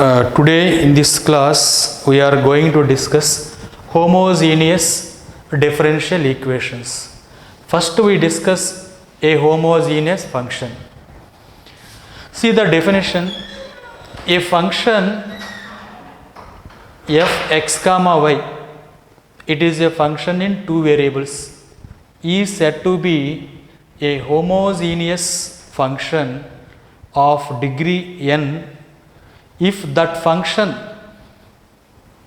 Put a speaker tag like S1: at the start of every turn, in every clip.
S1: Today in this class we are going to discuss homogeneous differential equations. First we discuss a homogeneous function. See the definition. A function f(x, y), it is a function in two variables, is said to be a homogeneous function of degree n if that function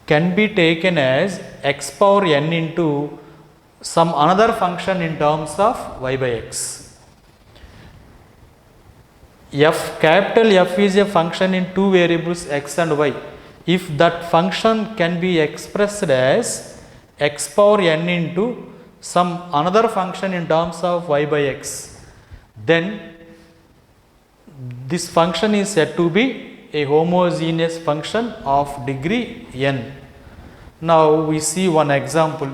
S1: can be taken as x power n into some another function in terms of y by x. Capital F is a function in two variables x and y. If that function can be expressed as x power n into some another function in terms of y by x, then this function is said to be a homogeneous function of degree n. Now we see one example.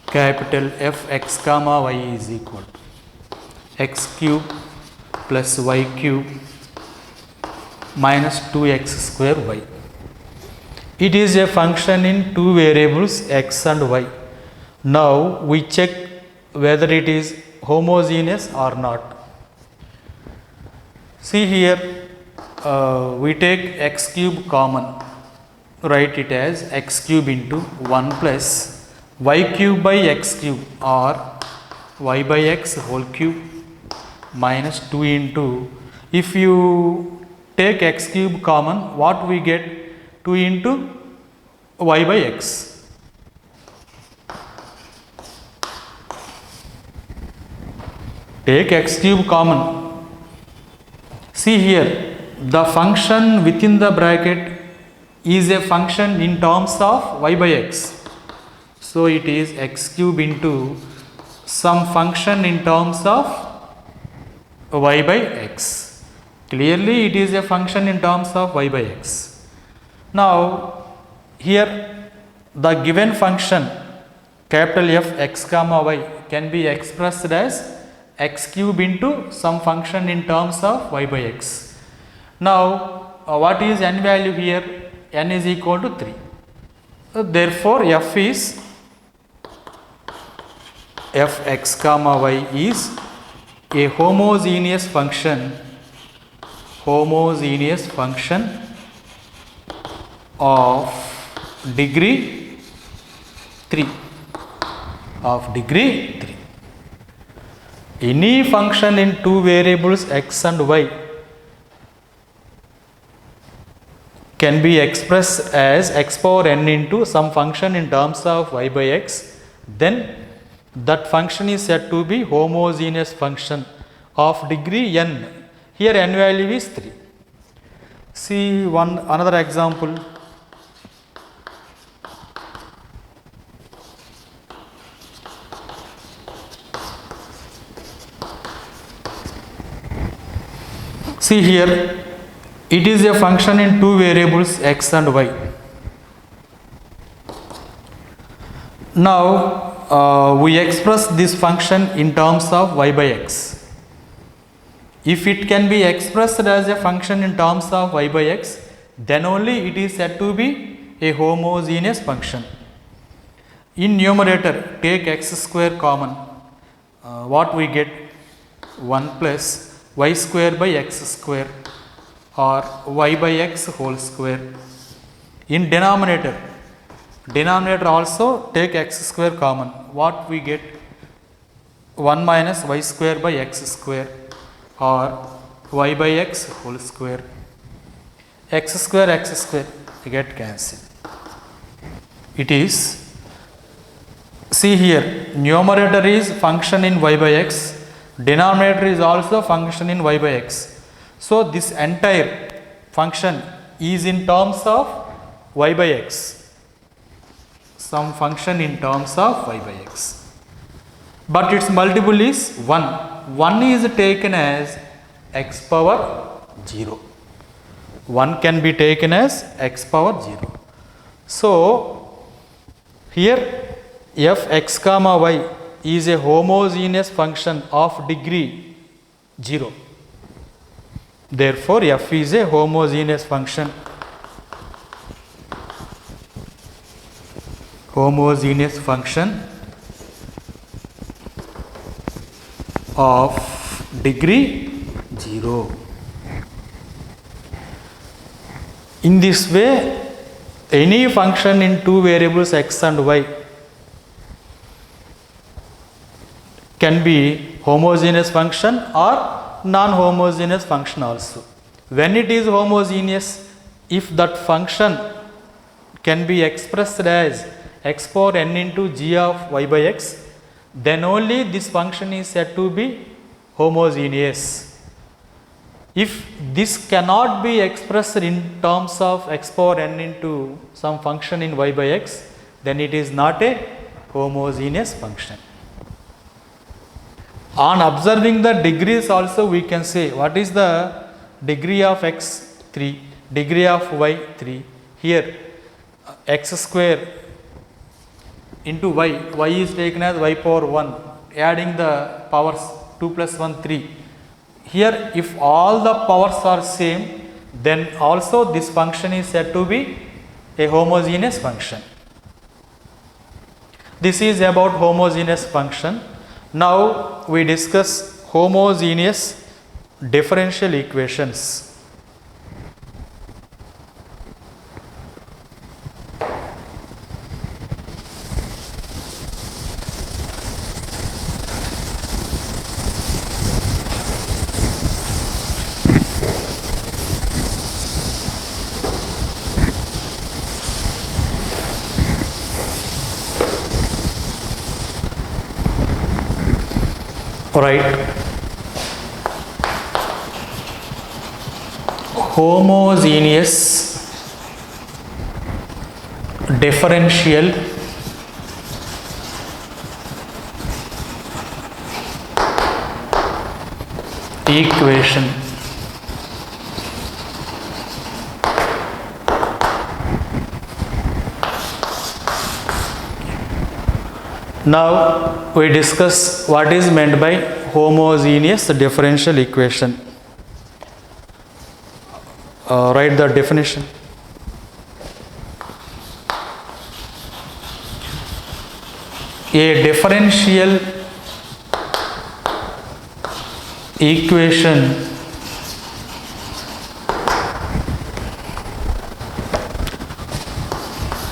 S1: Capital f(x, y) is equal to x cube plus y cube minus 2x square y. It is a function in two variables x and y. Now we check whether it is homogeneous or not. See here, we take x cube common, write it as x cube into 1 plus y cube by x cube or y by x whole cube minus 2 into, if you take x cube common, what we get? 2 into y by x. Take x cube common. See here, the function within the bracket is a function in terms of y by x. So it is x cube into some function in terms of y by x. Clearly it is a function in terms of y by x. Now here the given function capital f(x, y) can be expressed as x cube into some function in terms of y by x. Now what is n value here? N is equal to 3. Therefore f is f(x, y) is a homogeneous function of degree 3. Any function in two variables x and y can be expressed as x power n into some function in terms of y by x, then that function is said to be homogeneous function of degree n. Here n value is 3. See another example. See here, it is a function in two variables x and y. Now we express this function in terms of y by x. If it can be expressed as a function in terms of y by x, then only it is said to be a homogeneous function. In numerator, take x square common. What we get? 1 plus y square by x square or y by x whole square. In denominator also take x square common. What we get? 1 minus y square by x square or y by x whole square. X square get cancelled. It is, see here, numerator is function in y by x, denominator is also function in y by x. So this entire function is in terms of y by x, some function in terms of y by x, but its multiple is 1. 1 is taken as x power 0. 1 can be taken as x power 0. So here f(x, y) is a homogeneous function of degree 0. Therefore, f is a homogeneous function. Homogeneous function of degree 0. In this way, any function in two variables x and y can be homogeneous function or non-homogeneous function also. When it is homogeneous, if that function can be expressed as x power n into g of y by x, then only this function is said to be homogeneous. If this cannot be expressed in terms of x power n into some function in y by x, then it is not a homogeneous function. On observing the degrees also, we can say what is the degree of x 3, degree of y 3. Here x square into y is taken as y power 1, adding the powers 2 plus 1 3. Here if all the powers are same, then also this function is said to be a homogeneous function. This is about homogeneous function. Now we discuss homogeneous differential equations. Right. Homogeneous differential equation. Now we discuss what is meant by homogeneous differential equation. Write the definition. A differential equation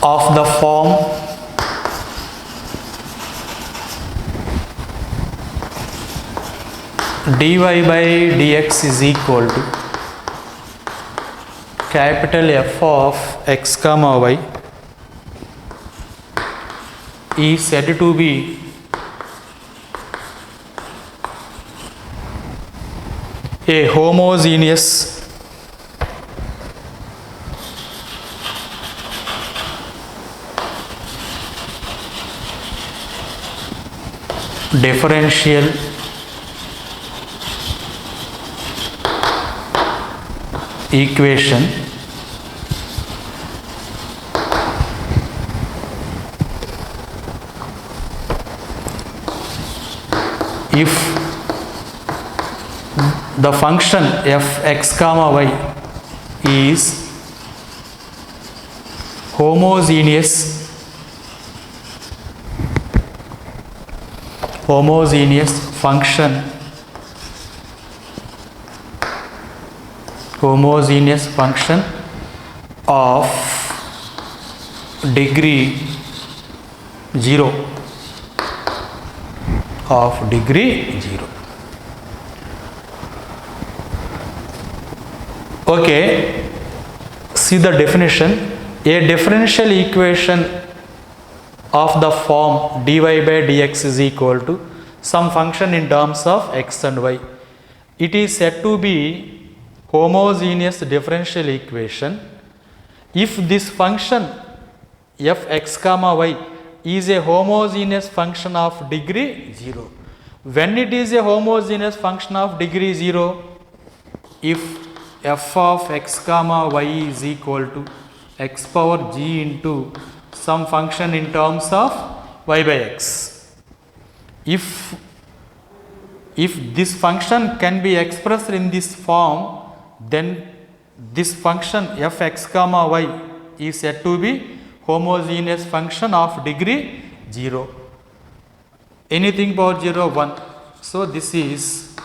S1: of the form dy by dx is equal to capital F of x comma y is said to be a homogeneous differential equation if the function f x comma y is homogeneous function of degree 0 Okay, see the definition. A differential equation of the form dy by dx is equal to some function in terms of x and y. It is said to be homogeneous differential equation if this function f x comma y is a homogeneous function of degree 0. When it is a homogeneous function of degree 0, if f of x comma y is equal to x power g into some function in terms of y by x. If if this function can be expressed in this form, then this function fx comma y is said to be homogeneous function of degree 0. Anything power 0, 1. So this is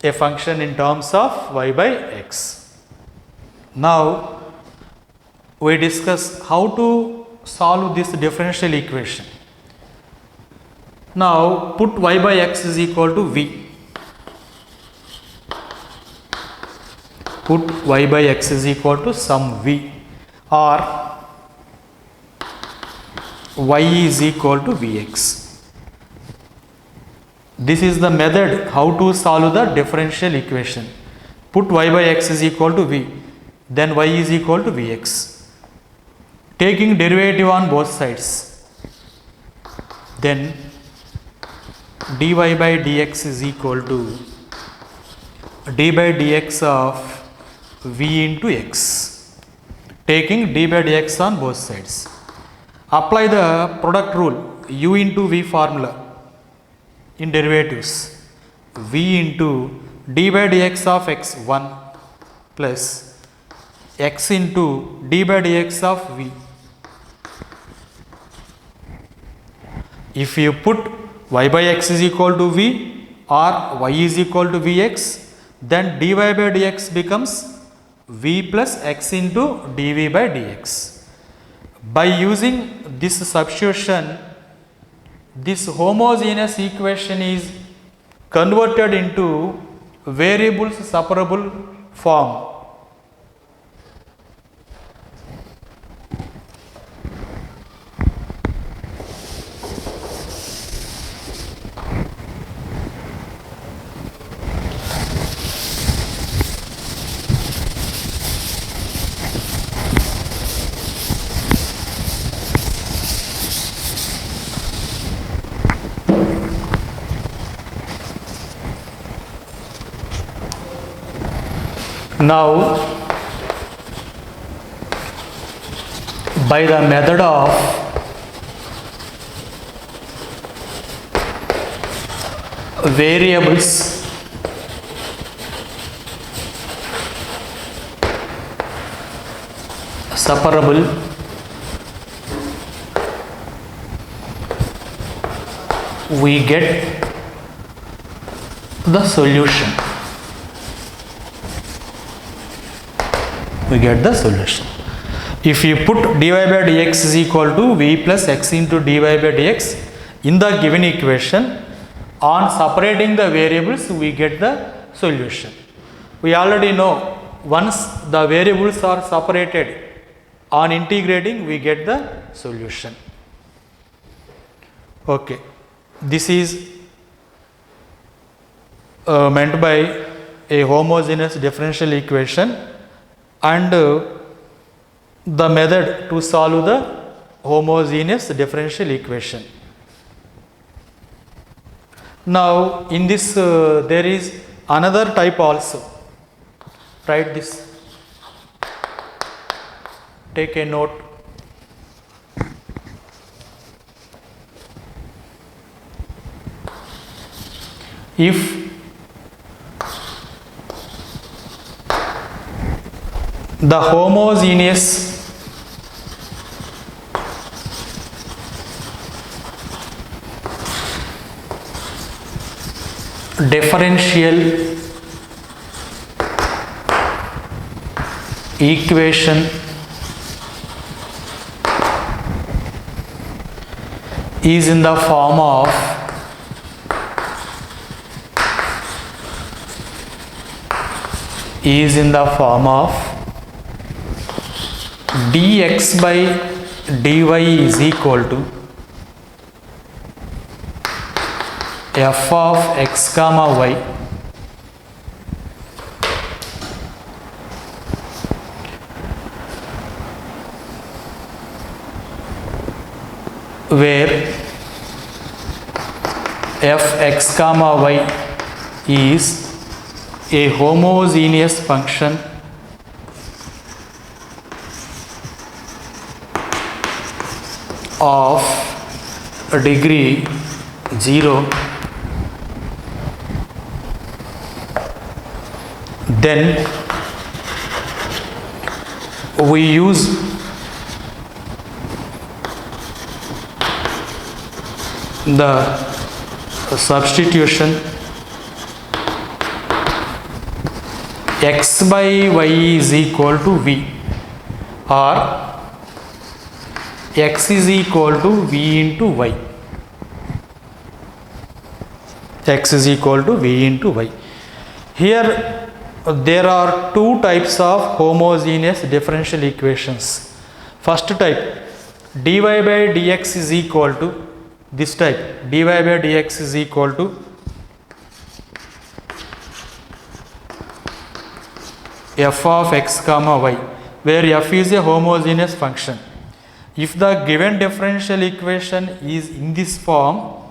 S1: a function in terms of y by x. Now we discuss how to solve this differential equation. Now put y by x is equal to v. Put y by x is equal to some v, or y is equal to vx. This is the method how to solve the differential equation. Put y by x is equal to v, then y is equal to vx. Taking derivative on both sides, then dy by dx is equal to d by dx of v into x. Taking d by dx on both sides. Apply the product rule, u into v formula in derivatives. V into d by dx of x1 plus x into d by dx of v. If you put y by x is equal to v or y is equal to vx, then dy by dx becomes v plus x into dv by dx. By using this substitution, this homogeneous equation is converted into variables separable form. Now, by the method of variables separable, we get the solution. We get the solution. If you put dy by dx is equal to v plus x into dy by dx in the given equation, on separating the variables we get the solution. We already know once the variables are separated, on integrating we get the solution. Okay, this is meant by a homogeneous differential equation and the method to solve the homogeneous differential equation. Now in this there is another type also. Write this, take a note. If the homogeneous differential equation is in the form of dx by dy is equal to f of x comma y where f x comma y is a homogeneous function of degree 0 then we use the substitution x by y is equal to v, or x is equal to v into y. X is equal to v into y. Here there are two types of homogeneous differential equations. First type, dy by dx is equal to this type, dy by dx is equal to f of x comma y, where f is a homogeneous function. If the given differential equation is in this form,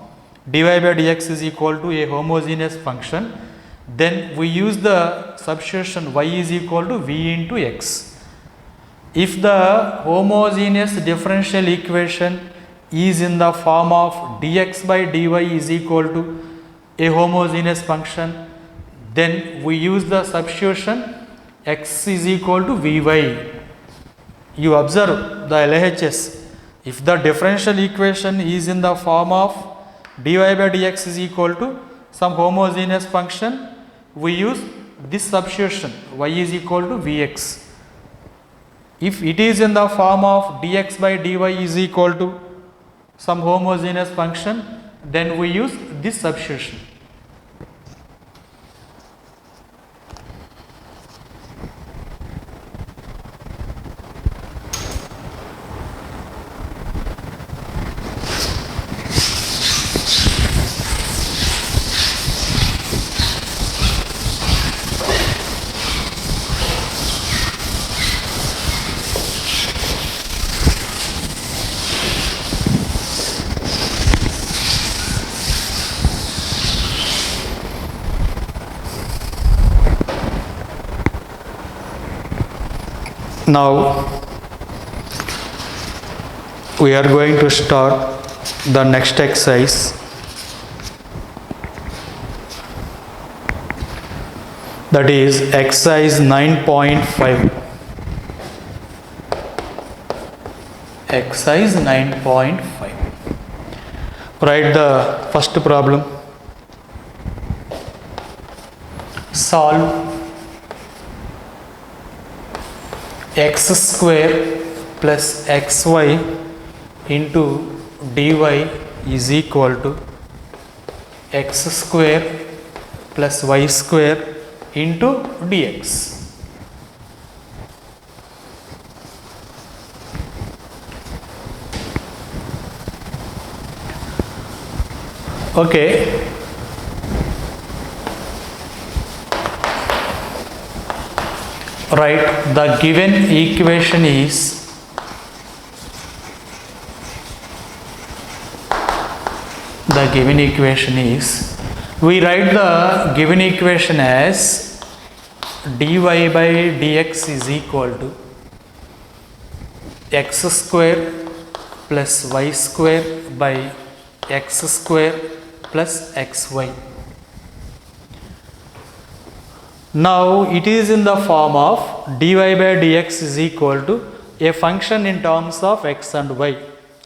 S1: dy by dx is equal to a homogeneous function, then we use the substitution y is equal to v into x. If the homogeneous differential equation is in the form of dx by dy is equal to a homogeneous function, then we use the substitution x is equal to vy. You observe the LHS. If the differential equation is in the form of dy by dx is equal to some homogeneous function, we use this substitution y is equal to vx. If it is in the form of dx by dy is equal to some homogeneous function, then we use this substitution. Now we are going to start the next exercise. That is exercise 9.5. Exercise 9.5. Write the first problem. Solve x square plus xy into dy is equal to x square plus y square into dx. Okay. Right, the given equation is we write the given equation as dy by dx is equal to x square plus y square by x square plus xy. Now it is in the form of dy by dx is equal to a function in terms of x and y.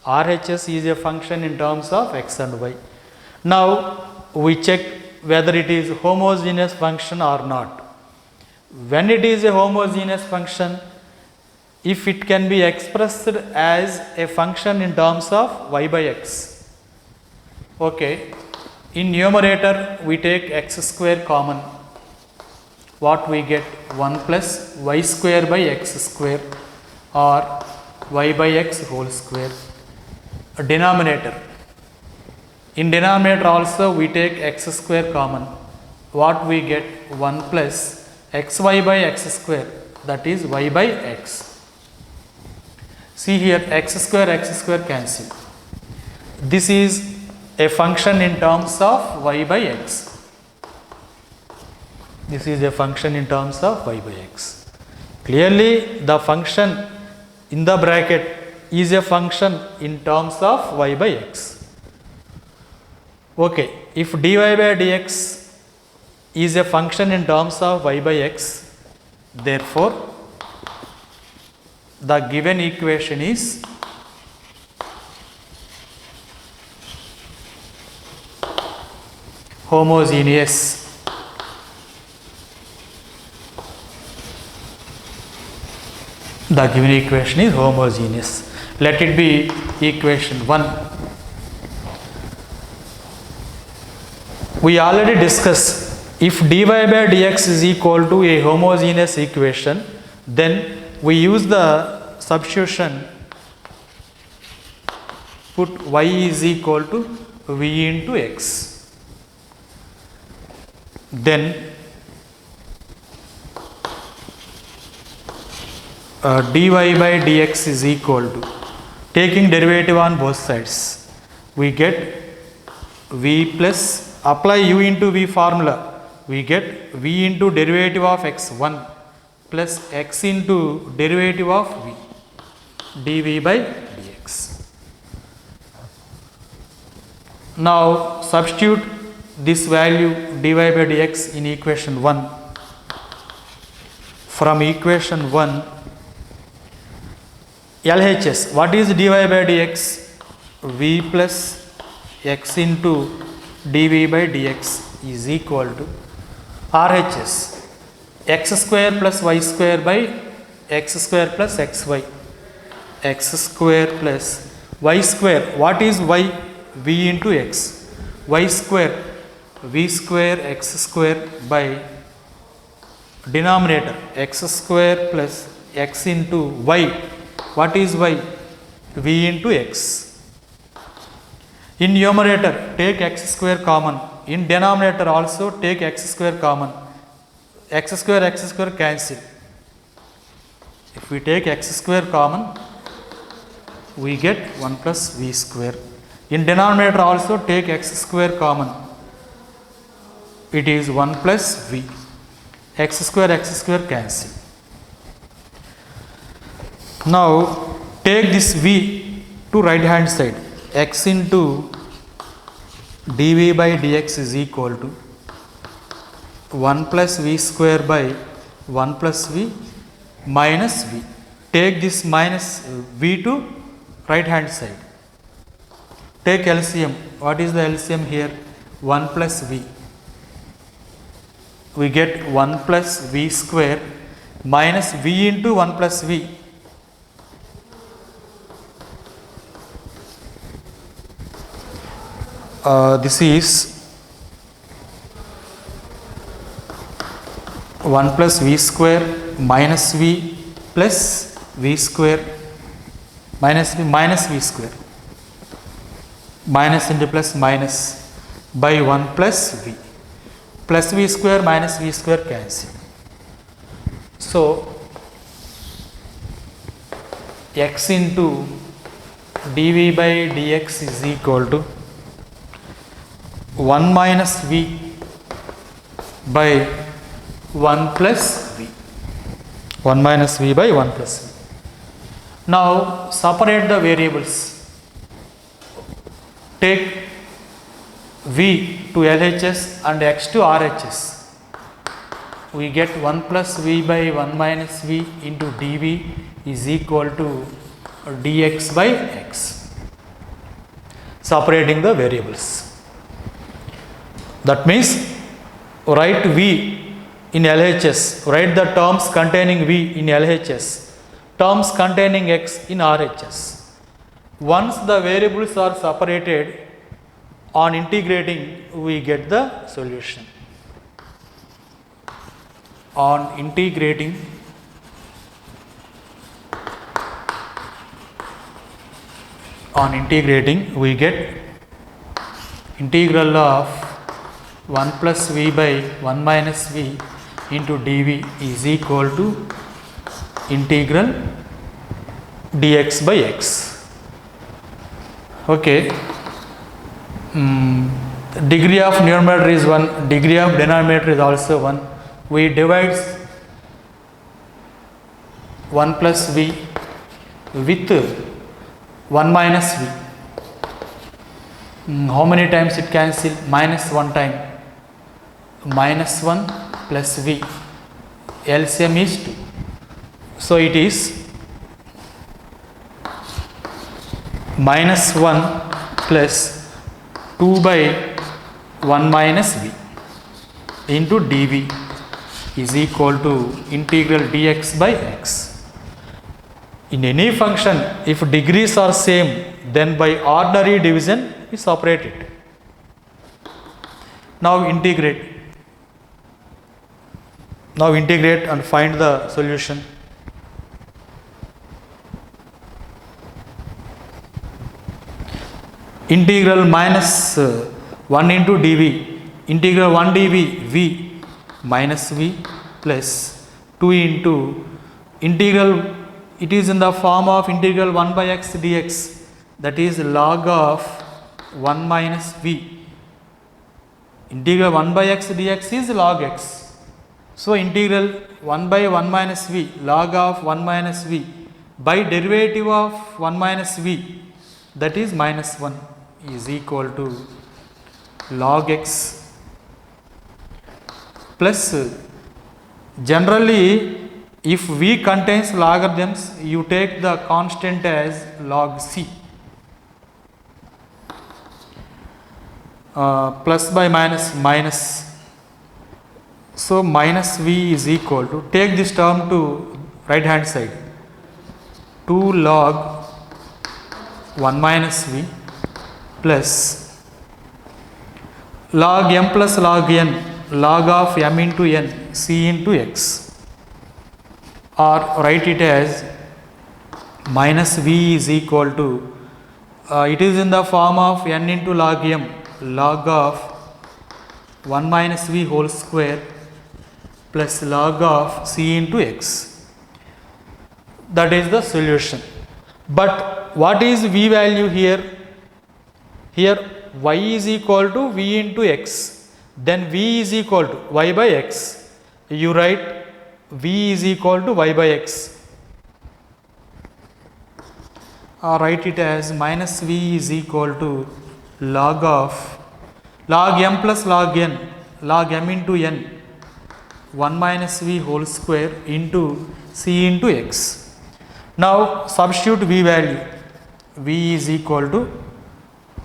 S1: RHS is a function in terms of x and y. Now we check whether it is homogeneous function or not. When it is a homogeneous function, if it can be expressed as a function in terms of y by x. Okay, in numerator we take x square common. What we get? 1 plus y square by x square or y by x whole square. Denominator. In denominator also we take x square common. What we get? 1 plus xy by x square, that is y by x. See here, x square cancel. This is a function in terms of y by x. This is a function in terms of y by x. Clearly the function in the bracket is a function in terms of y by x. Okay, if dy by dx is a function in terms of y by x. Therefore, the given equation is homogeneous. The given equation is homogeneous. Let it be equation 1. We already discussed, if dy by dx is equal to a homogeneous equation, then we use the substitution, put y is equal to v into x. Then dy by dx is equal to, taking derivative on both sides, we get v plus, apply u into v formula, we get v into derivative of x1 plus x into derivative of v, dv by dx. Now substitute this value dy by dx in equation 1. From equation 1, LHS, what is dy by dx? V plus x into dv by dx is equal to RHS, x square plus y square by x square plus xy, x square plus y square, what is y? V into x, y square, v square x square by denominator x square plus x into y, what is y? V into x. In numerator take x square common, in denominator also take x square common, x square cancel. If we take x square common, we get 1 plus v square. In denominator also take x square common, it is 1 plus v, x square cancel. Now take this v to right hand side, x into dv by dx is equal to 1 plus v square by 1 plus v minus v. Take this minus v to right hand side. Take LCM. What is the LCM here? 1 plus v. We get 1 plus v square minus v into 1 plus v. This is 1 plus v square minus v plus v square minus v square, minus into plus minus by 1 plus v, plus v square minus v square cancel. So x into dv by dx is equal to 1 minus v by 1 plus v, 1 minus v by 1 plus v. Now separate the variables. Take v to LHS and x to RHS. We get 1 plus v by 1 minus v into dv is equal to dx by x. Separating the variables. That means write v in LHS, write the terms containing v in LHS, terms containing x in RHS. Once the variables are separated, on integrating we get the solution. On integrating we get integral of 1 plus v by 1 minus v into dv is equal to integral dx by x. Okay. Degree of numerator is 1, degree of denominator is also 1. We divide 1 plus v with 1 minus v. How many times it cancel? Minus 1 time. minus 1 plus v. LCM is 2. So it is minus 1 plus 2 by 1 minus v into dv is equal to integral dx by x. In any function, if degrees are same, then by ordinary division we separate it. Now integrate. Now integrate and find the solution. Integral minus 1 into dv, integral 1 dv v minus v plus 2 into integral, it is in the form of integral 1 by x dx, that is log of 1 minus v. Integral 1 by x dx is log x. So integral 1 by 1 minus v log of 1 minus v by derivative of 1 minus v, that is minus 1, is equal to log x plus, generally if v contains logarithms, you take the constant as log c. Plus by minus minus, so minus v is equal to, take this term to right hand side, 2 log 1 minus v plus log m plus log n, log of m into n, c into x, or write it as minus v is equal to, it is in the form of n into log m, log of 1 minus v whole square plus log of c into x. That is the solution. But what is v value here? Here y is equal to v into x, then v is equal to y by x. You write v is equal to y by x, or write it as minus v is equal to log of log m plus log n, log m into n, 1 minus v whole square into c into x. Now substitute v value, v is equal to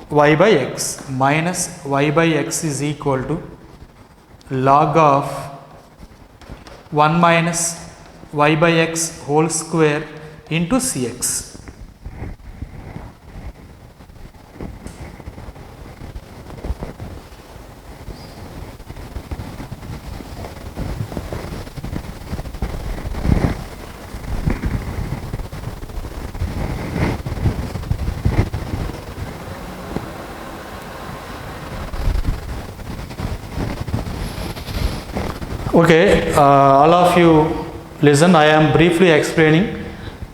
S1: y by x, minus y by x is equal to log of 1 minus y by x whole square into cx. Okay, all of you listen, I am briefly explaining.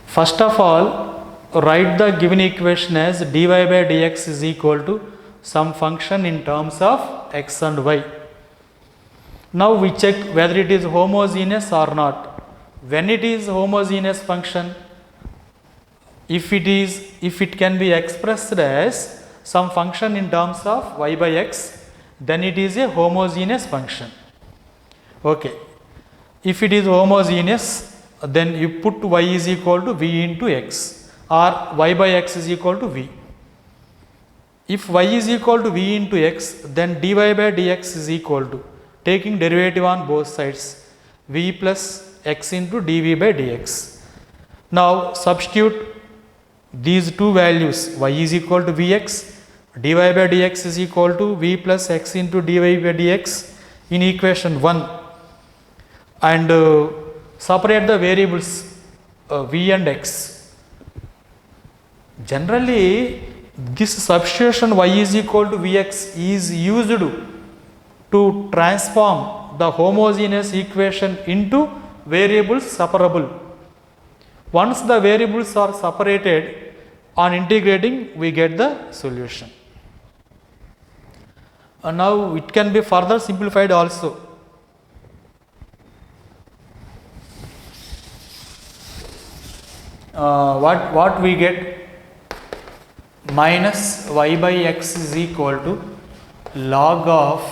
S1: First of all, write the given equation as dy by dx is equal to some function in terms of x and y. Now we check whether it is homogeneous or not. When it is homogeneous function, if it can be expressed as some function in terms of y by x, then it is a homogeneous function. Okay, if it is homogeneous, then you put y is equal to v into x, or y by x is equal to v. If y is equal to v into x, then dy by dx is equal to, taking derivative on both sides, v plus x into dv by dx. Now substitute these two values, y is equal to vx, dy by dx is equal to v plus x into dy by dx in equation 1, and separate the variables v and x. Generally, this substitution y is equal to vx is used to transform the homogeneous equation into variables separable. Once the variables are separated, on integrating we get the solution. And now it can be further simplified also. What we get, minus y by x is equal to log of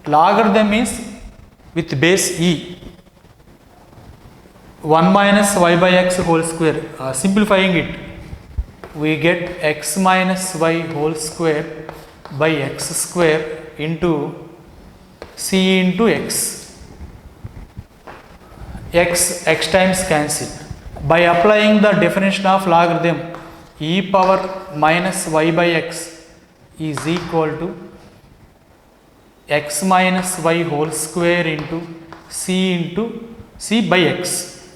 S1: logarithm is with base e. 1 minus y by x whole square. Simplifying it, we get x minus y whole square by x square into c into x. X times cancel. By applying the definition of logarithm, e power minus y by x is equal to x minus y whole square into c by x.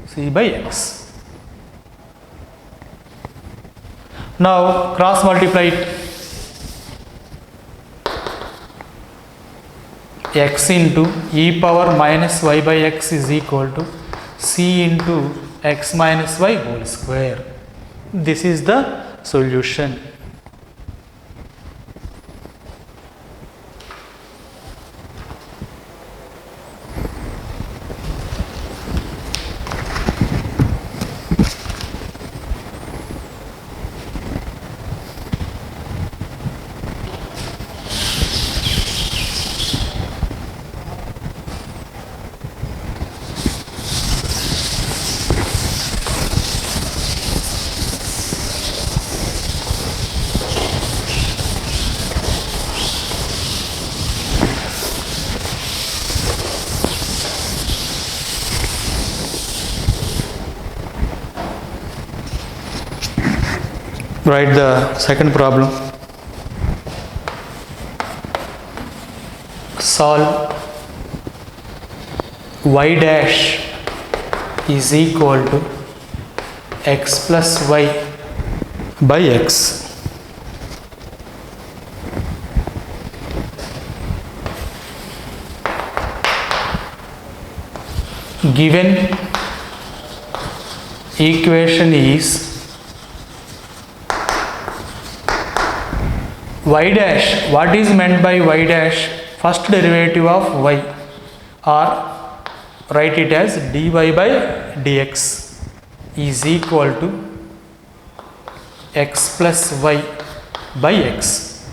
S1: C by x. Now cross multiply it. X into e power minus y by x is equal to c into x minus y whole square. This is the solution. Write the second problem. Solve y dash is equal to x plus y by x. Given equation is y dash. What is meant by y dash? First derivative of y, or write it as dy by dx is equal to x plus y by x.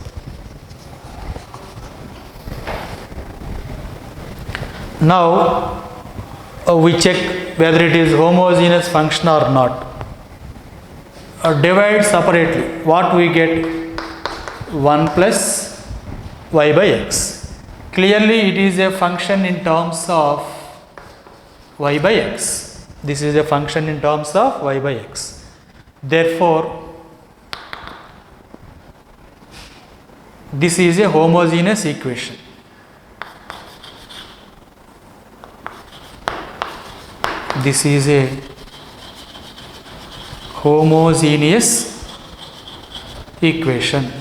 S1: Now we check whether it is homogeneous function or not. Divide separately. What we get? 1 plus y by x. Clearly it is a function in terms of y by x. This is a function in terms of y by x. Therefore this is a homogeneous equation. This is a homogeneous equation.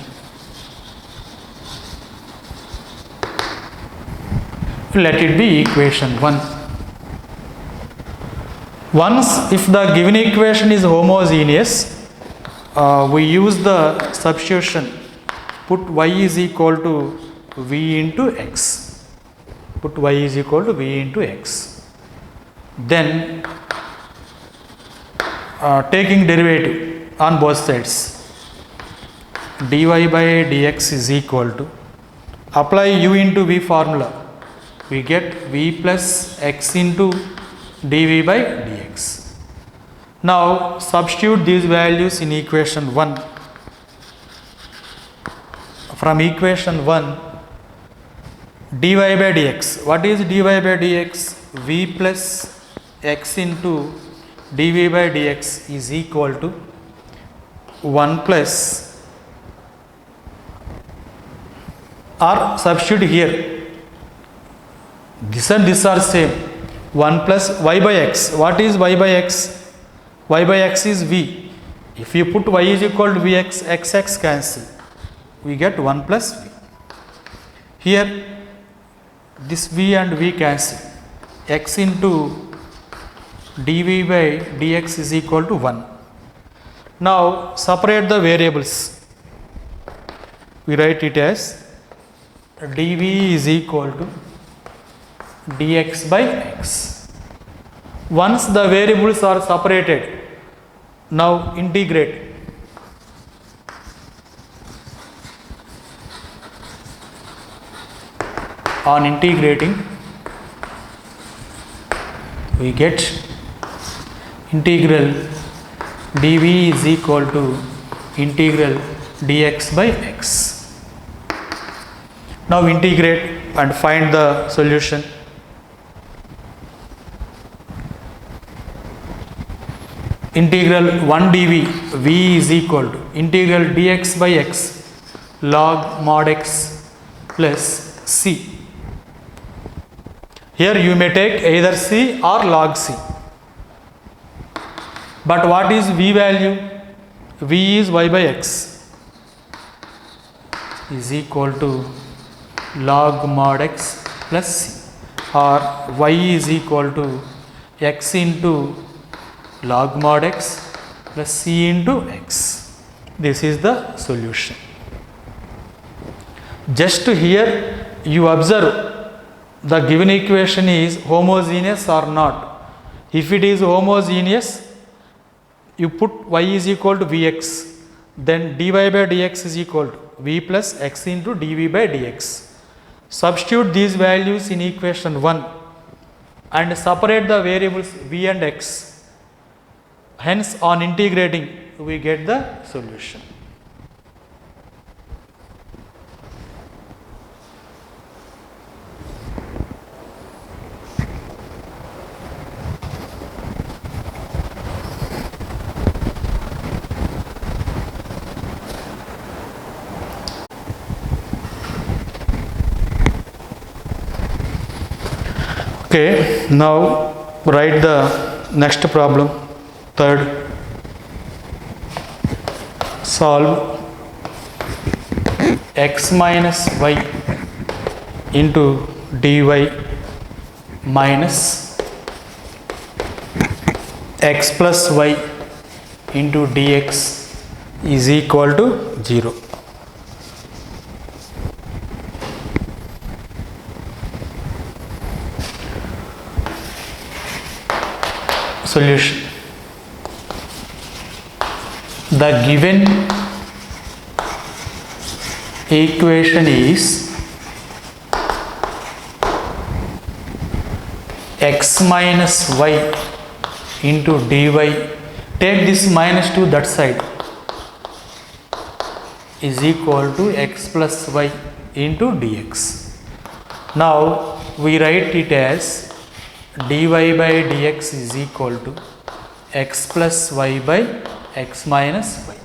S1: Let it be equation 1. Once if the given equation is homogeneous, we use the substitution. Put y is equal to v into x. Put y is equal to v into x. Then taking derivative on both sides, dy by dx is equal to, apply u into v formula, we get v plus x into dv by dx. Now substitute these values in equation 1. From equation 1, dy by dx. What is dy by dx? V plus x into dv by dx is equal to 1 plus, or substitute here, this and this are same, 1 plus y by x. What is y by x? Y by x is v. If you put y is equal to vx, x cancel, we get 1 plus v. Here this v and v cancel, x into dv by dx is equal to 1. Now separate the variables. We write it as dv is equal to dx by x. Once the variables are separated, now integrate. on integrating we get integral dv is equal to integral dx by x. Now integrate and find the solution. Integral 1 dv v is equal to integral dx by x log mod x plus c. Here you may take either c or log c. But what is v value? V is y by x is equal to log mod x plus c, or y is equal to x into log mod x plus c into x. This is the solution. Just here you observe the given equation is homogeneous or not. If it is homogeneous, you put y is equal to vx, then dy by dx is equal to v plus x into dv by dx. Substitute these values in equation 1 and separate the variables v and x. Hence, on integrating, we get the solution. Okay, now write the next problem. Third, solve x minus y into dy minus x plus y into dx is equal to 0. Solution. The given equation is x minus y into dy. Take this minus to that side, is equal to x plus y into dx. Now we write it as dy by dx is equal to x plus y by x minus y.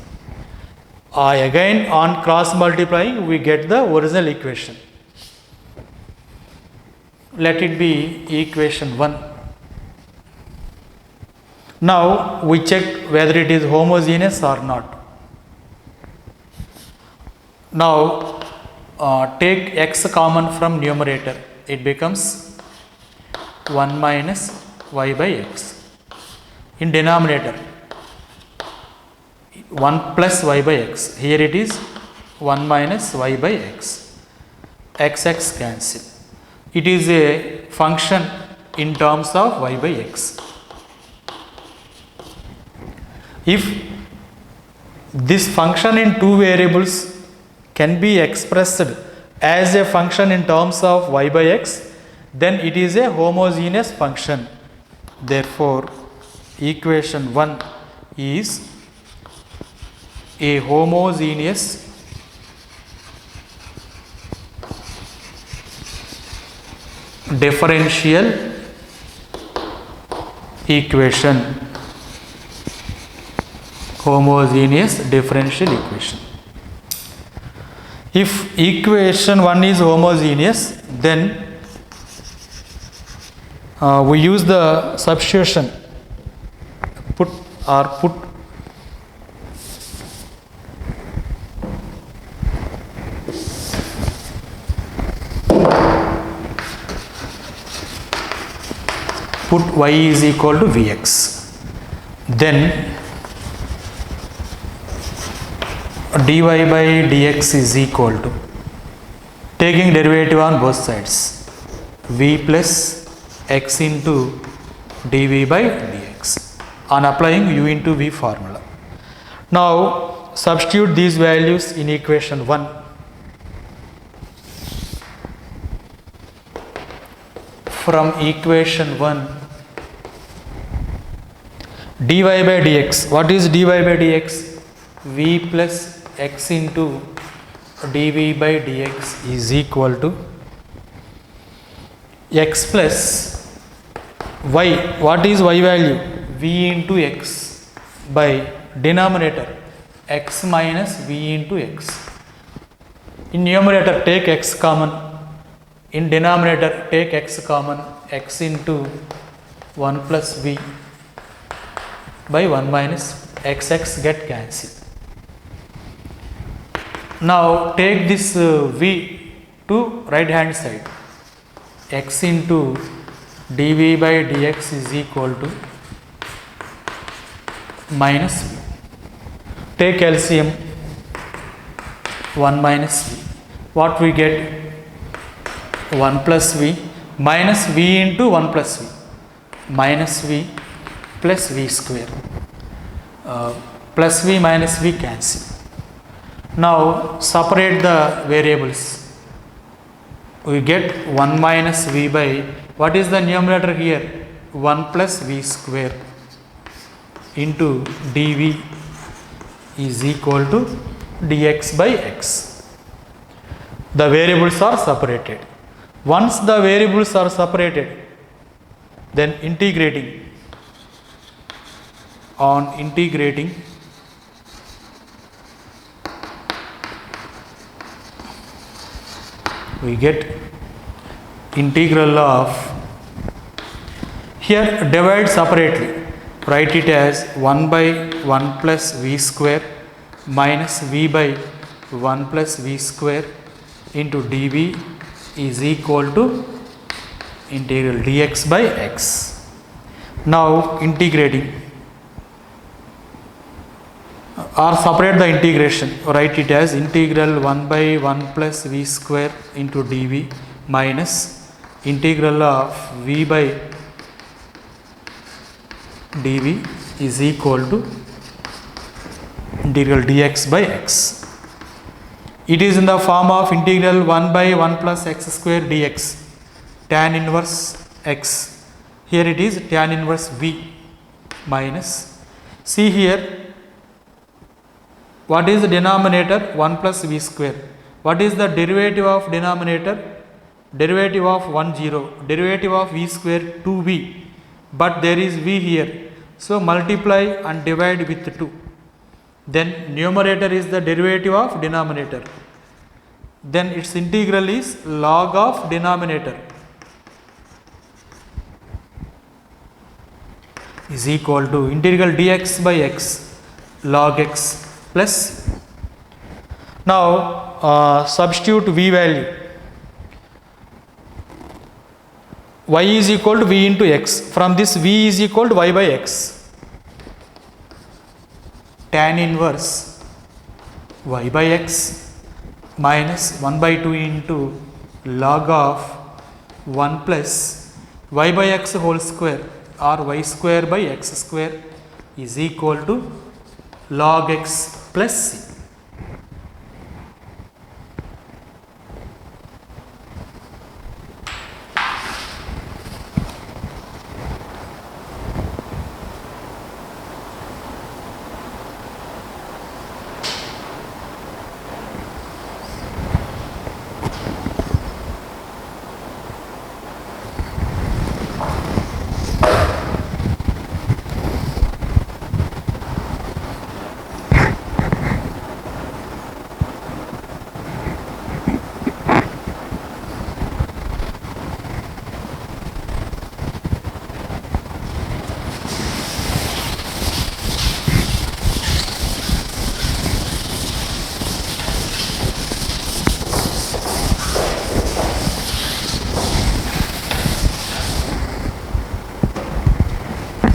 S1: Again on cross multiplying we get the original equation. Let it be equation 1. Now we check whether it is homogeneous or not. Now take x common from numerator, it becomes 1 minus y by x. In denominator 1 plus y by x, here it is 1 minus y by x. X cancel. It is a function in terms of y by x. If this function in two variables can be expressed as a function in terms of y by x, then it is a homogeneous function. Therefore, equation 1 is a homogeneous differential equation. Homogeneous differential equation. If equation 1 is homogeneous, then we use the substitution, put y is equal to vx. Then dy by dx is equal to, taking derivative on both sides, v plus x into dv by dx on applying u into v formula. Now substitute these values in equation 1. from equation 1 dy by dx. What is dy by dx? V plus x into dv by dx is equal to x plus y. What is y value? V into x by denominator x minus v into x. In numerator take x common, in denominator take x common, x into 1 plus v by 1 minus x get cancelled. Now take this v to right hand side, x into dv by dx is equal to minus v. Take LCM, 1 minus v. What we get? 1 plus v minus v into 1 plus v minus v plus v square. Plus v minus v cancel. Now separate the variables. We get 1 minus v by, what is the numerator here? 1 plus v square into dv is equal to dx by x. The variables are separated. Once the variables are separated, then integrating, we get integral of, here divide separately, write it as 1 by 1 plus v square minus v by 1 plus v square into dv is equal to integral dx by x. Now integrating or separate the integration, write it as integral 1 by 1 plus v square into dv minus integral of v by dv is equal to integral dx by x. It is in the form of integral 1 by 1 plus x square dx, tan inverse x. Here it is tan inverse v minus, see here, what is the denominator? 1 plus v square. What is the derivative of denominator? Derivative of 1 0, derivative of v square 2v, but there is v here, so multiply and divide with 2. Then numerator is the derivative of denominator, then its integral is log of denominator is equal to integral dx by x log x plus. Now substitute v value, y is equal to v into x. From this v is equal to y by x, tan inverse y by x minus 1 by 2 into log of 1 plus y by x whole square or y square by x square is equal to log x plus c.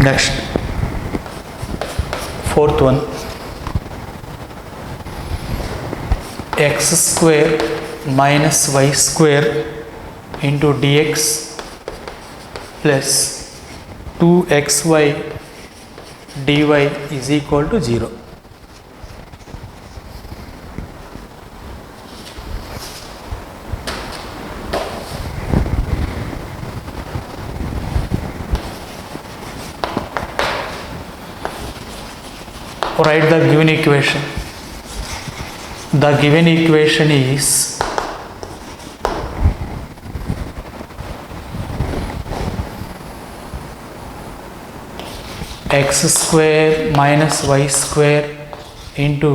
S1: Next, fourth one, x square minus y square into dx plus 2xy dy is equal to 0. write the given equation. The given equation is x square minus y square into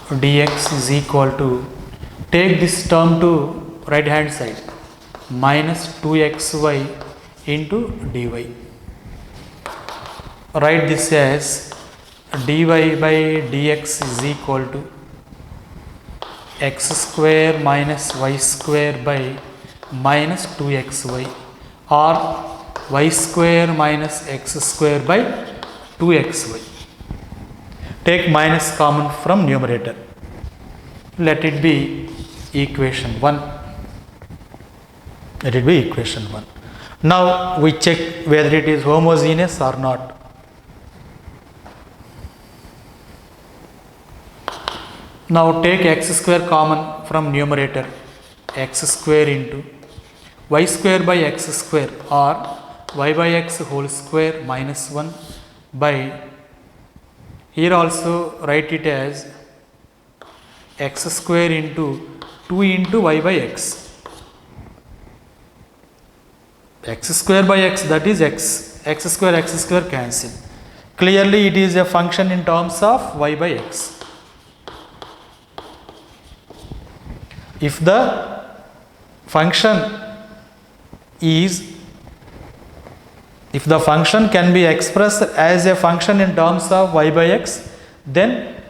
S1: dx is equal to, take this term to right hand side, minus 2xy into dy. Write this as dy by dx is equal to x square minus y square by minus 2xy, or y square minus x square by 2xy. Take minus common from numerator. Let it be equation 1. Let it be equation 1. Now we check whether it is homogeneous or not. Now take x square common from numerator, x square into y square by x square, or y by x whole square minus 1 by, here also write it as x square into 2 into y by x. X square by x, that is x square cancel. Clearly it is a function in terms of y by x. If the function can be expressed as a function in terms of y by x, then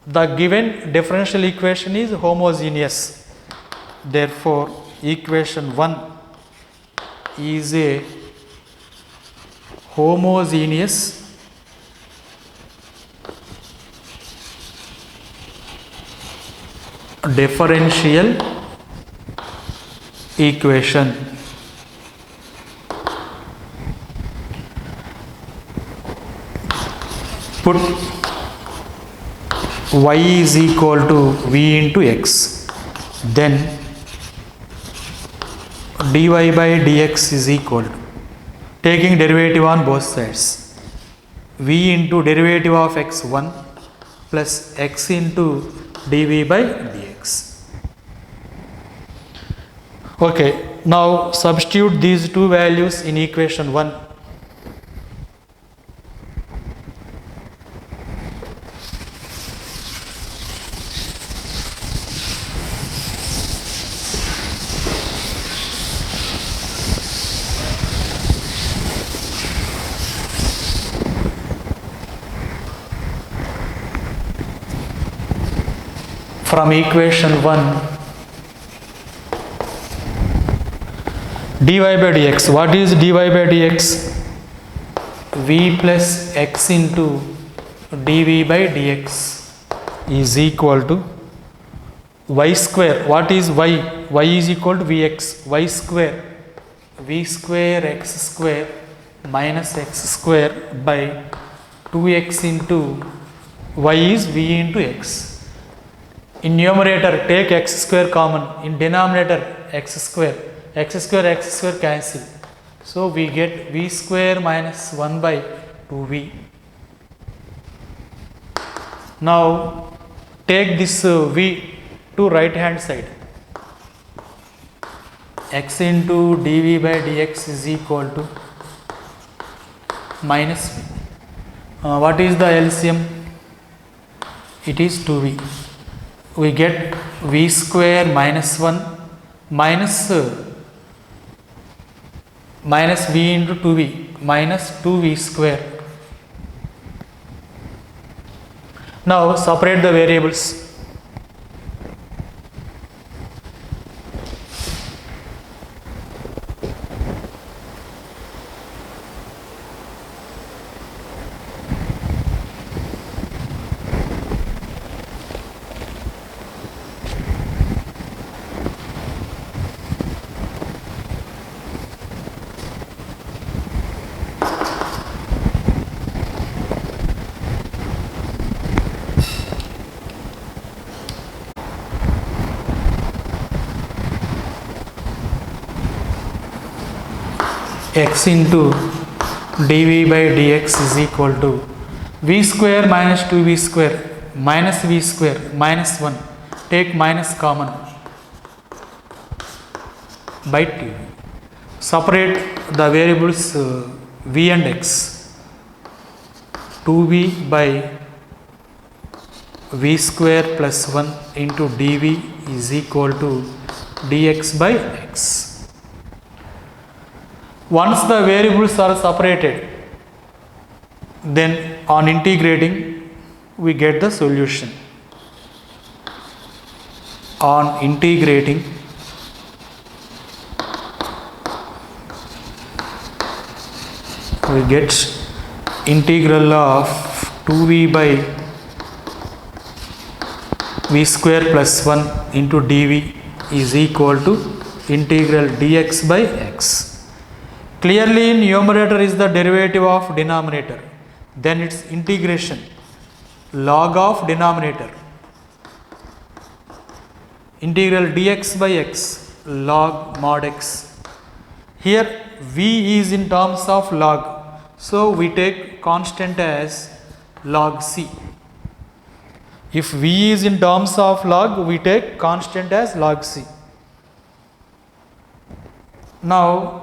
S1: the given differential equation is homogeneous. Therefore, equation 1 is a homogeneous differential equation. Put y is equal to v into x, then dy by dx is equal to, taking derivative on both sides, v into derivative of x1 plus x into dv by dx. Okay, now substitute these two values in equation 1. From equation 1, dy by dx, what is dy by dx? V plus x into dv by dx is equal to y square. What is y? Y is equal to vx, y square, v square x square minus x square by 2x into y is v into x. In numerator, take x square common. In denominator, x square cancel. So we get v square minus 1 by 2v. Now take this v to right hand side. X into dv by dx is equal to minus v. What is the LCM? It is 2v. We get v square minus 1 minus v into 2v minus 2v square. Now separate the variables. X into dv by dx is equal to v square minus 2v square minus v square minus 1. Take minus common by 2. Separate the variables v and x. 2v by v square plus 1 into dv is equal to dx by x. Once the variables are separated, then on integrating we get the solution. On integrating we get integral of 2v by v square plus 1 into dv is equal to integral dx by x. Clearly numerator is the derivative of denominator, then its integration log of denominator, integral dx by x log mod x. Here v is in terms of log, so we take constant as log c. If v is in terms of log, we take constant as log c. Now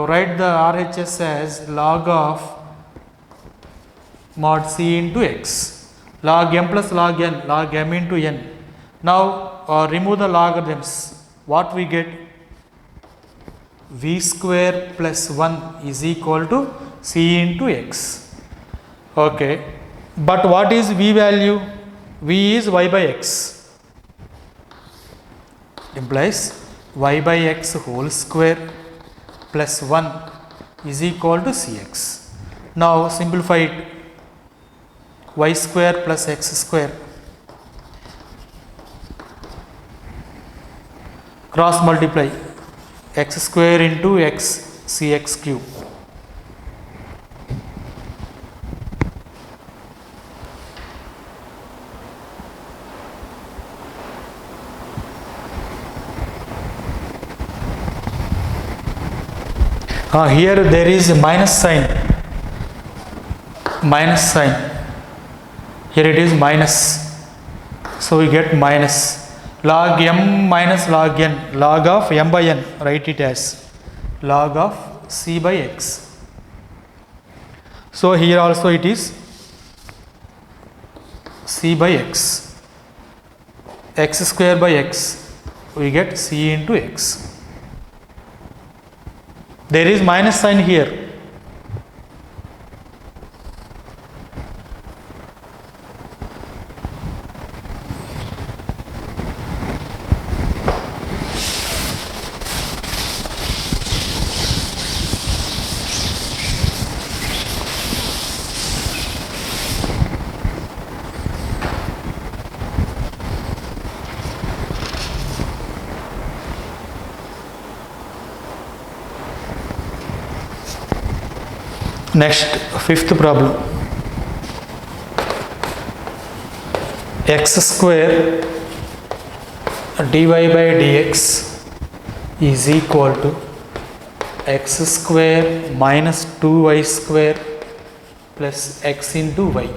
S1: write the RHS as log of mod c into x, log m plus log n, log m into n. Now remove the logarithms. What we get? V square plus 1 is equal to c into x. Okay, but what is v value? V is y by x, implies y by x whole square plus 1 is equal to cx. Now simplify it. Y square plus x square, cross multiply x square into x cx cube. Here there is a minus sign. Here it is minus. So we get minus log m minus log n, log of m by n, write it as log of c by x. So here also it is c by x. X square by x, we get c into x. There is minus sign here. Next, fifth problem. X square dy by dx is equal to x square minus 2y square plus x into y.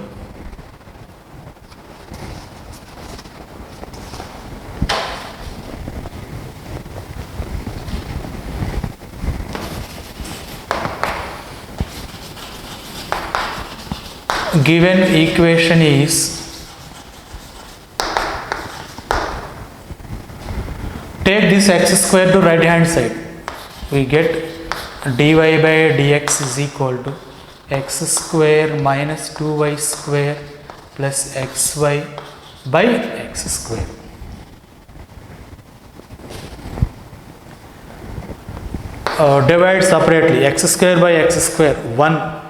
S1: Given equation is, take this x square to right hand side, we get dy by dx is equal to x square minus 2y square plus xy by x square. Divide separately, x square by x square 1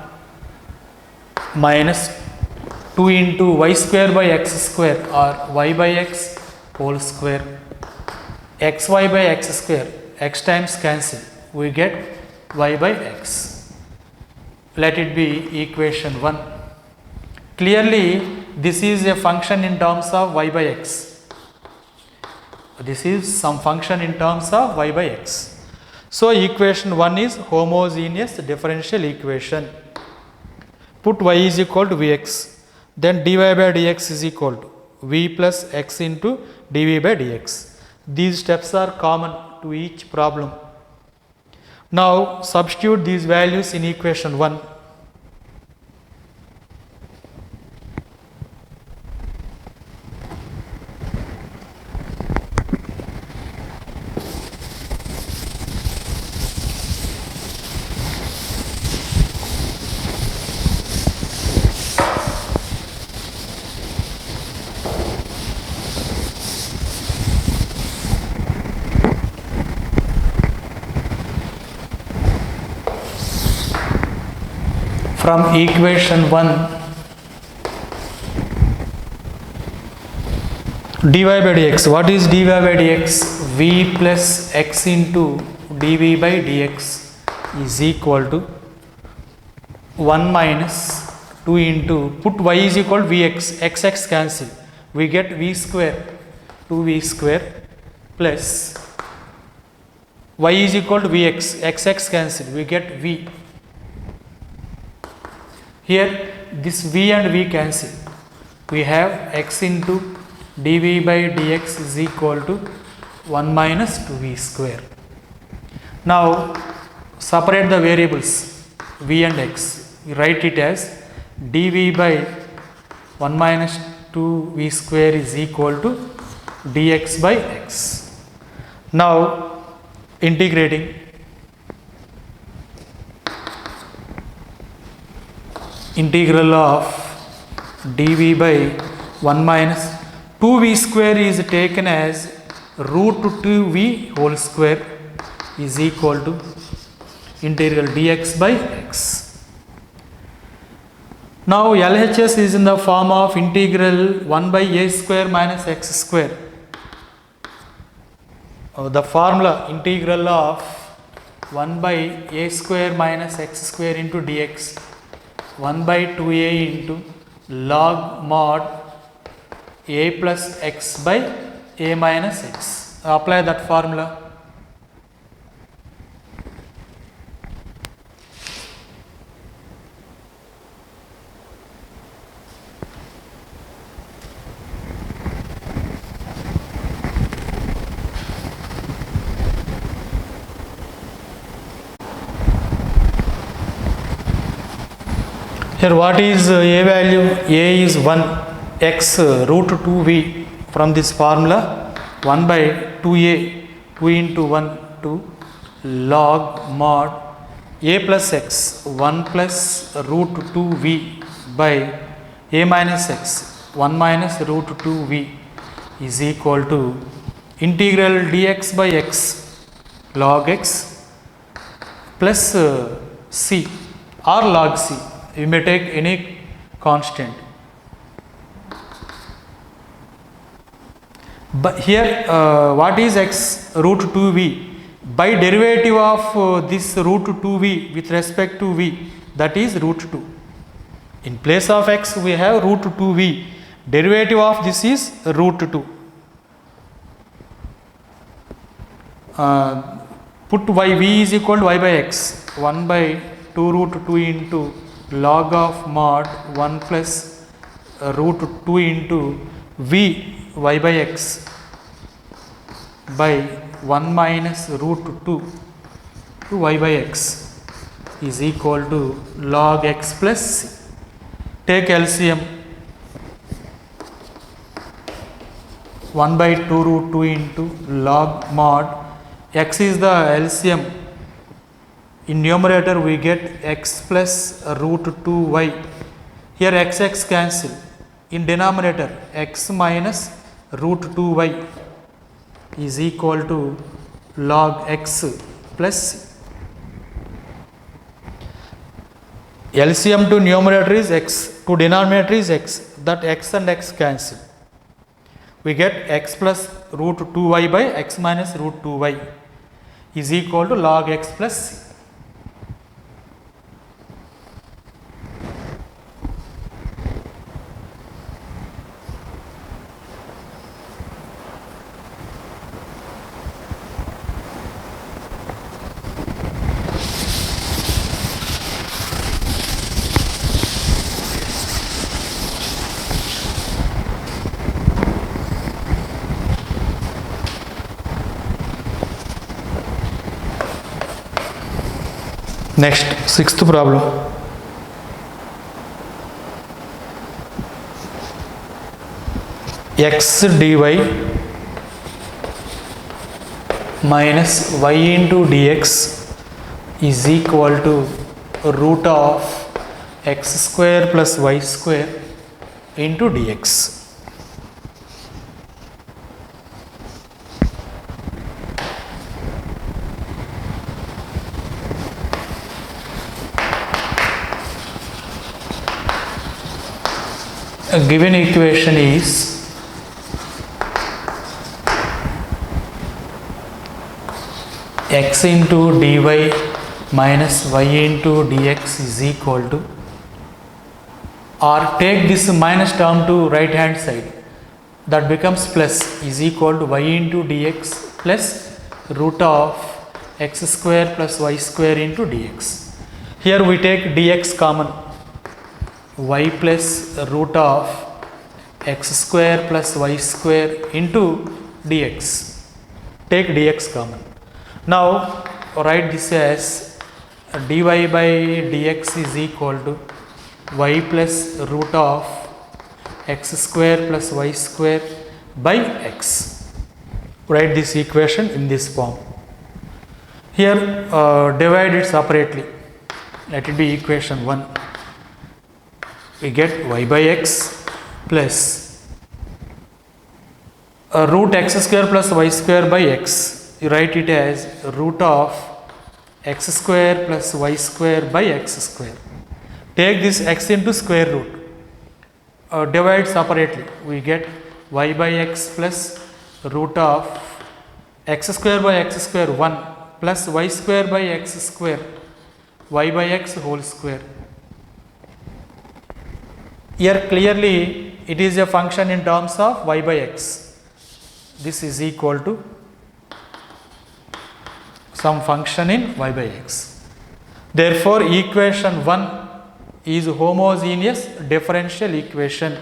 S1: minus 2 into y square by x square or y by x whole square, xy by x square, x times cancel, we get y by x. Let it be equation 1. Clearly this is a function in terms of y by x. This is some function in terms of y by x. So equation 1 is homogeneous differential equation. Put y is equal to vx. then dy by dx is equal to v plus x into dv by dx. These steps are common to each problem. Now substitute these values in equation 1. From equation 1, dy by dx, what is dy by dx? V plus x into dv by dx is equal to 1 minus 2 into, put y is equal to vx, x cancel, we get v square, 2v square plus y is equal to vx, x cancel, we get v. Here this v and v cancel, we have x into dv by dx is equal to 1 minus 2v square. Now separate the variables v and x, we write it as dv by 1 minus 2v square is equal to dx by x. Now integrating, integral of dv by 1 minus 2v square is taken as root 2v whole square is equal to integral dx by x. Now LHS is in the form of integral 1 by a square minus x square. The formula integral of 1 by a square minus x square into dx, 1 by 2a into log mod a plus x by a minus x. Apply that formula. Here what is a value? A is 1, x root 2v, from this formula 1 by 2a, 2 into 1 2 log mod a plus x, 1 plus root 2v by a minus x, 1 minus root 2v is equal to integral dx by x log x plus c or log c. You may take any constant. But here what is x? Root 2v. By derivative of this root 2v with respect to v, that is root 2. In place of x we have root 2v. Derivative of this is root 2. Put y, v is equal to y by x. 1 by 2 root 2 into log of mod 1 plus root 2 into v y by x by 1 minus root 2 to y by x is equal to log x plus c. Take LCM. 1 by 2 root 2 into log mod x is the LCM. In numerator we get x plus root 2y. Here x cancel. In denominator x minus root 2y is equal to log x plus c. LCM to numerator is x, to denominator is x. That x and x cancel. We get x plus root 2y by x minus root 2y is equal to log x plus c. Next, sixth problem. X dy minus y into dx is equal to root of x square plus y square into dx. A given equation is x into dy minus y into dx is equal to, or take this minus term to right hand side, that becomes plus, is equal to y into dx plus root of x square plus y square into dx. Here we take dx common, y plus root of x square plus y square into dx. Take dx common. Now write this as dy by dx is equal to y plus root of x square plus y square by x. Write this equation in this form. Here divide it separately. Let it be equation 1. We get y by x plus root x square plus y square by x. You write it as root of x square plus y square by x square. Take this x into square root. Divide separately. We get y by x plus root of x square by x square 1 plus y square by x square, y by x whole square. Here clearly it is a function in terms of y by x. This is equal to some function in y by x. Therefore, equation 1 is homogeneous differential equation.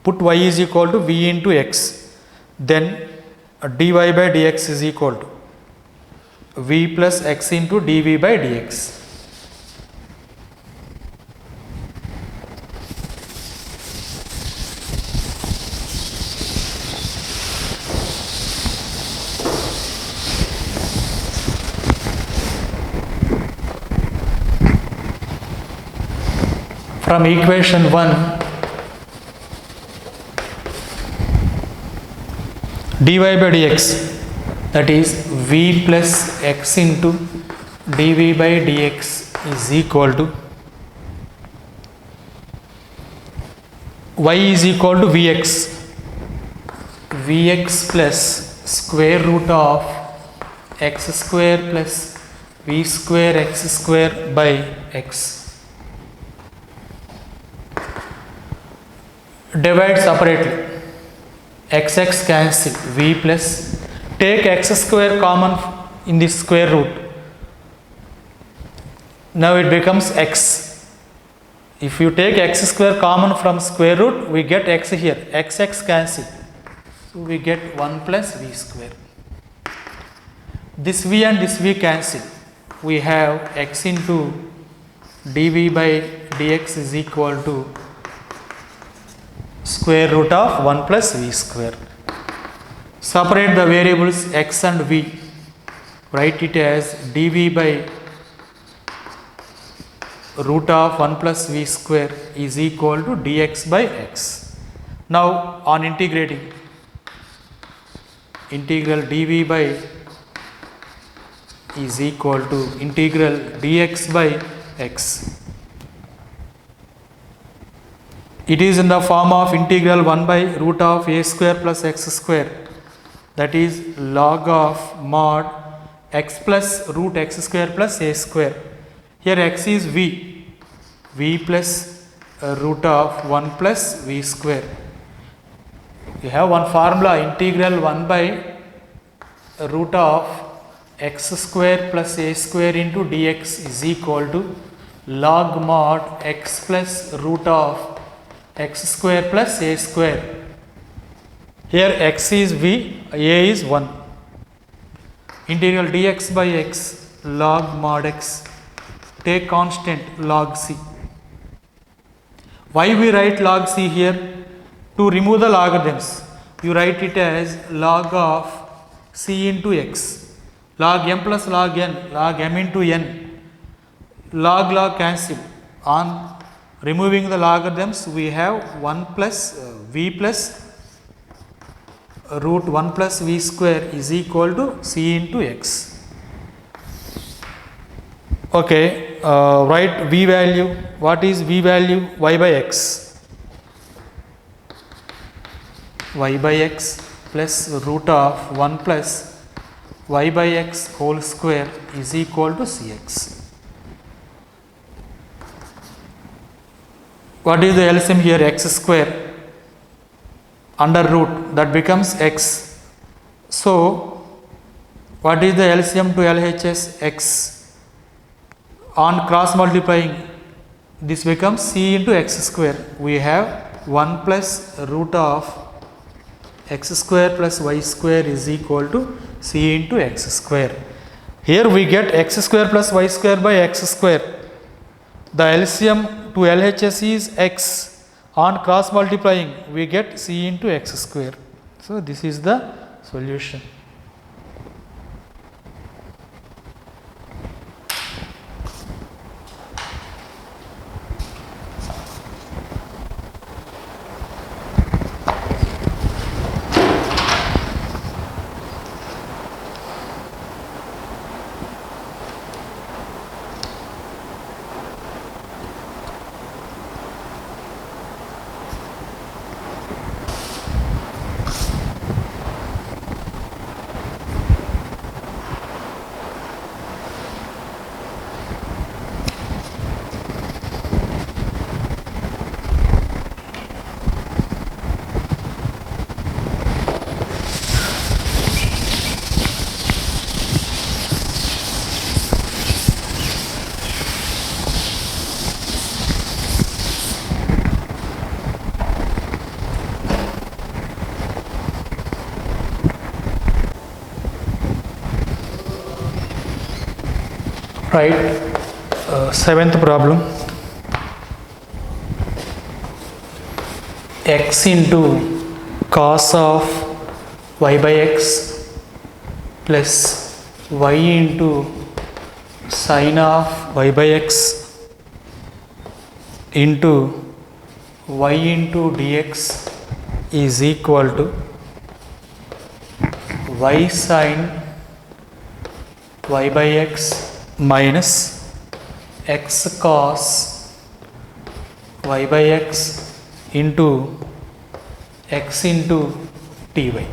S1: Put y is equal to v into x. Then dy by dx is equal to v plus x into dv by dx. From equation 1, dy by dx, that is v plus x into dv by dx is equal to y is equal to vx, vx plus square root of x square plus v square x square by x. Divide separately. X cancel, v plus, take x square common in the square root. Now it becomes x. If you take x square common from square root, we get x here, x cancel. So we get 1 plus v square. This v and this v cancel. We have x into dv by dx is equal to square root of 1 plus v square. Separate the variables x and v. Write it as dv by root of 1 plus v square is equal to dx by x. Now on integrating, integral dv by is equal to integral dx by x. It is in the form of integral 1 by root of a square plus x square, that is log of mod x plus root x square plus a square. Here x is v, v plus root of 1 plus v square. You have one formula, integral 1 by root of x square plus a square into dx is equal to log mod x plus root of x square plus a square. Here x is v, a is 1. integral dx by x log mod x, take constant log c. Why we write log c here? To remove the logarithms, you write it as log of c into x, log m plus log n, log m into n, log cancel. On removing the logarithms, we have 1 plus v plus root 1 plus v square is equal to c into x. Okay, write v value. What is v value? Y by x. Y by x plus root of 1 plus y by x whole square is equal to cx. What is the LCM here? X square under root, that becomes x. So what is the LCM to LHS? X. On cross multiplying, this becomes c into x square. We have 1 plus root of x square plus y square is equal to c into x square. Here we get x square plus y square by x square. The LCM to LHS is x. On cross multiplying, we get c into x square. So this is the solution. Right, seventh problem. X into cos of y by x plus y into sin of y by x into y into dx is equal to y sin y by x minus x cos y by x into x into ty.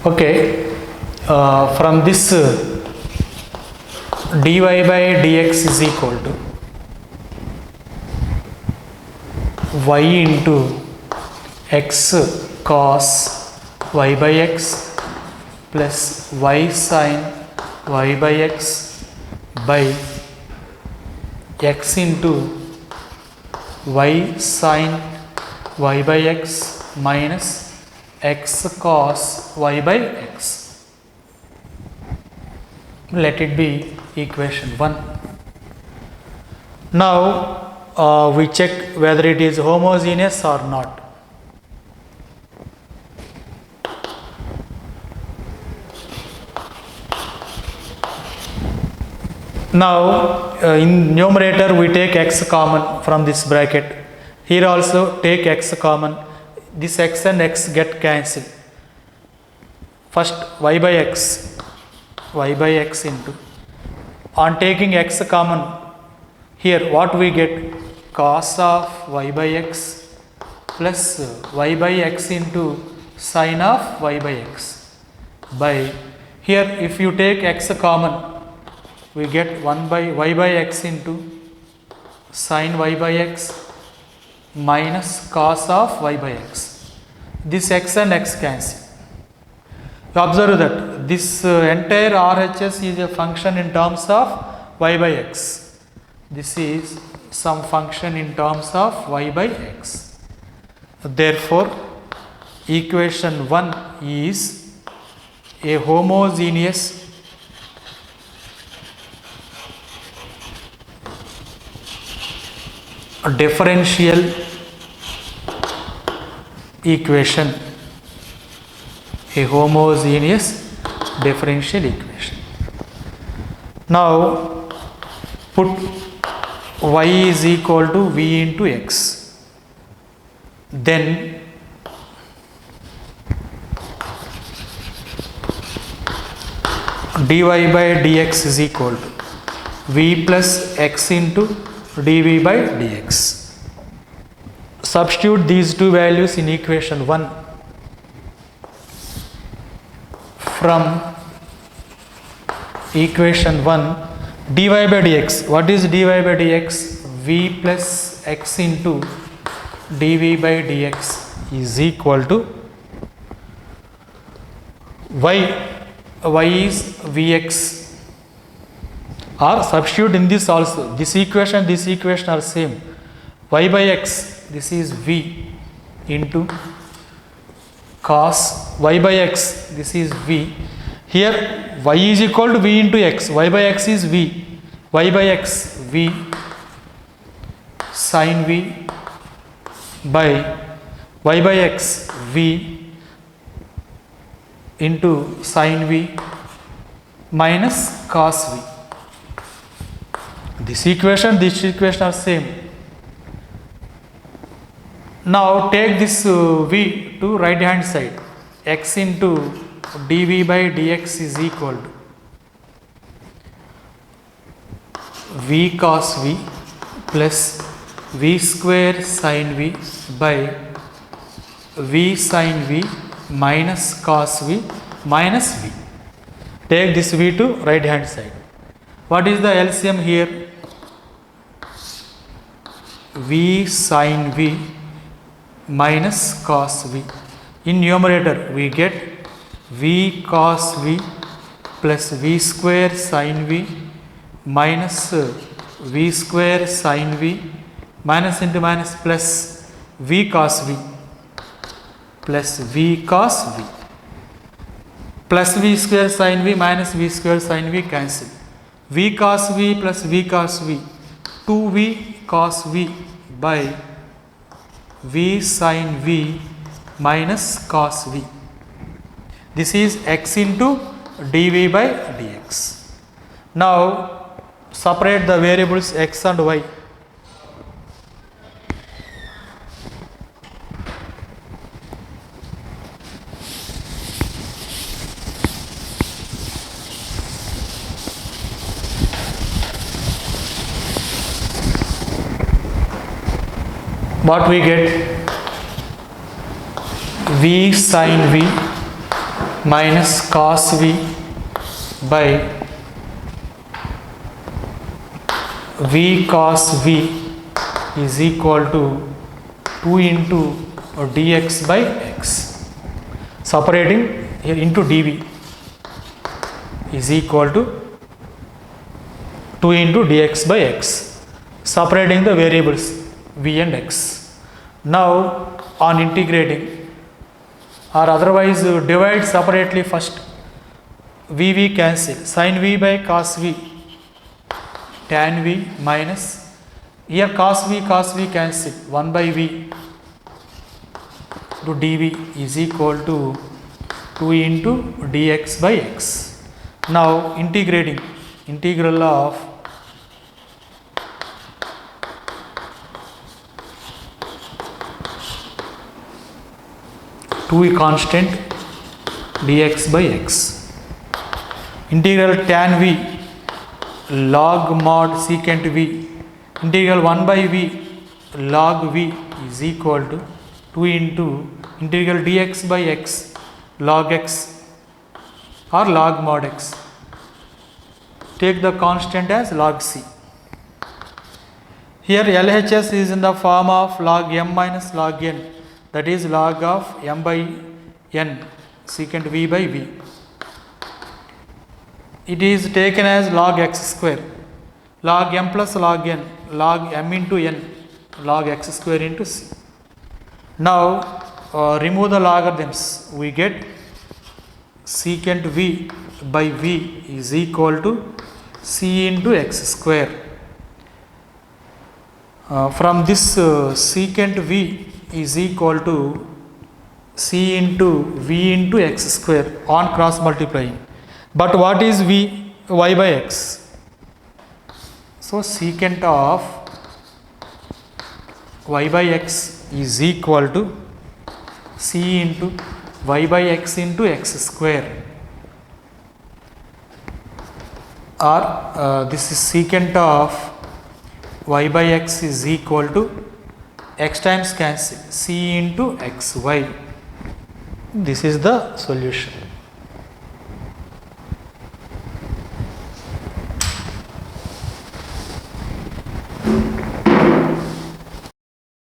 S1: Okay, from this dy by dx is equal to y into x cos y by x plus y sin y by x by x into y sin y by x minus x cos y by x. Let it be equation 1. Now we check whether it is homogeneous or not. Now in numerator we take x common from this bracket. Here also take x common. This x and x get cancelled. First y by x into, on taking x common, here what we get? Cos of y by x plus y by x into sin of y by x by, here if you take x common, we get 1 by y by x into sin y by x minus cos of y by x. This x and x cancel. You observe that this entire RHS is a function in terms of y by x. This is some function in terms of y by x. Therefore, equation 1 is a homogeneous differential equation. A homogeneous differential equation. Now put y is equal to v into x. Then dy by dx is equal to v plus x into dv by dx. Substitute these two values in equation 1. From equation 1, dy by dx. What is dy by dx? V plus x into dv by dx is equal to y. Y is vx. Or substitute in this also. This equation are same. Y by x, this is v into cos y by x, this is v. Here y is equal to v into x, y by x is v, y by x v sin v by y by x v into sin v minus cos v. This equation are same. Now take this v to right hand side. X into dv by dx is equal to v cos v plus v square sin v by v sin v minus cos v minus v. Take this v to right hand side. What is the LCM here? V sin v minus cos v. In numerator we get v cos v plus v square sin v minus v square sin v minus into minus plus v cos v plus v cos v plus v square sin v minus v square sin v cancel. V cos v plus v cos v, 2v cos v by v sin v minus cos v. This is x into dv by dx. Now separate the variables x and y. What we get? V sin v minus cos v by v cos v is equal to 2 into dx by x. Separating here into dv is equal to 2 into dx by x. Separating the variables v and x. Now on integrating or otherwise divide separately first. V cancel. Sin v by cos v, tan v minus, here cos v cancel, 1 by v to dv is equal to 2 into dx by x. Now integrating, integral of constant dx by x. Integral tan v log mod secant v, integral 1 by v log v is equal to 2 into integral dx by x log x or log mod x. Take the constant as log c. Here LHS is in the form of log m minus log n, that is log of m by n secant v by v. It is taken as log x square. log m plus log n, log m into n, log x square into c. Now remove the logarithms, we get secant v by v is equal to c into x square. From this secant v is equal to c into v into x square on cross multiplying. But what is v? Y by x. So secant of y by x is equal to c into y by x into x square, or this is secant of y by x is equal to x times cancel c into xy. This is the solution.